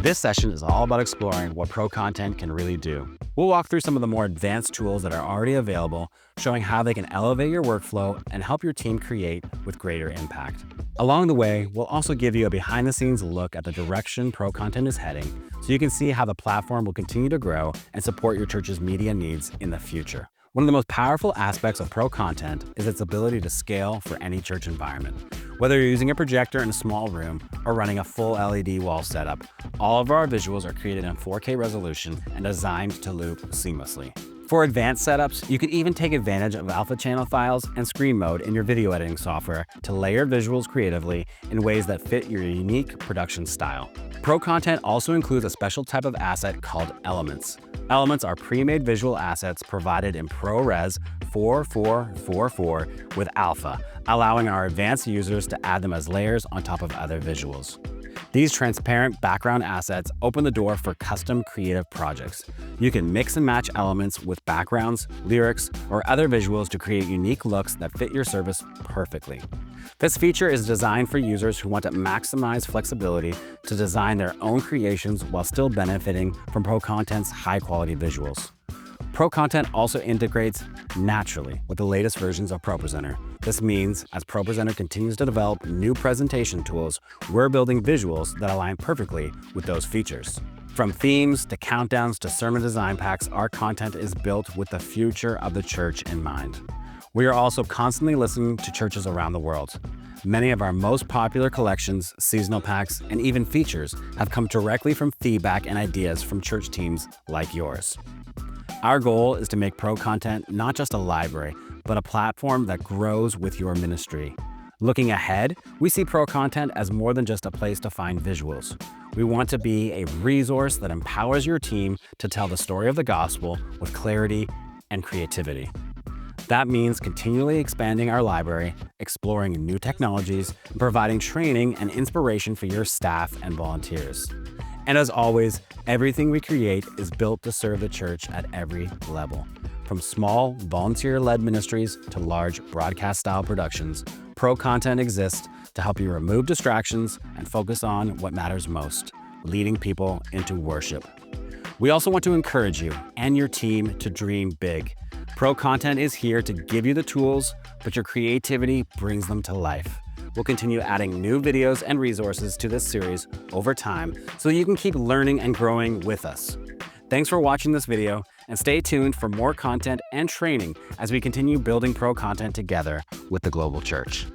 This session is all about exploring what ProContent can really do. We'll walk through some of the more advanced tools that are already available, showing how they can elevate your workflow and help your team create with greater impact. Along the way, we'll also give you a behind-the-scenes look at the direction ProContent is heading, so you can see how the platform will continue to grow and support your church's media needs in the future. One of the most powerful aspects of ProContent is its ability to scale for any church environment. Whether you're using a projector in a small room or running a full LED wall setup, all of our visuals are created in 4K resolution and designed to loop seamlessly. For advanced setups, you can even take advantage of alpha channel files and screen mode in your video editing software to layer visuals creatively in ways that fit your unique production style. ProContent also includes a special type of asset called Elements. Elements are pre-made visual assets provided in ProRes 4444 with alpha, allowing our advanced users to add them as layers on top of other visuals. These transparent background assets open the door for custom creative projects. You can mix and match elements with backgrounds, lyrics, or other visuals to create unique looks that fit your service perfectly. This feature is designed for users who want to maximize flexibility to design their own creations while still benefiting from ProContent's high-quality visuals. ProContent also integrates naturally with the latest versions of ProPresenter. This means as ProPresenter continues to develop new presentation tools, we're building visuals that align perfectly with those features. From themes to countdowns to sermon design packs, our content is built with the future of the church in mind. We are also constantly listening to churches around the world. Many of our most popular collections, seasonal packs, and even features have come directly from feedback and ideas from church teams like yours. Our goal is to make ProContent not just a library, but a platform that grows with your ministry. Looking ahead, we see ProContent as more than just a place to find visuals. We want to be a resource that empowers your team to tell the story of the gospel with clarity and creativity. That means continually expanding our library, exploring new technologies, and providing training and inspiration for your staff and volunteers. And as always, everything we create is built to serve the church at every level. From small, volunteer-led ministries to large broadcast-style productions, ProContent exists to help you remove distractions and focus on what matters most, leading people into worship. We also want to encourage you and your team to dream big. ProContent is here to give you the tools, but your creativity brings them to life. We'll continue adding new videos and resources to this series over time so you can keep learning and growing with us. Thanks for watching this video, and stay tuned for more content and training as we continue building ProContent together with the global church.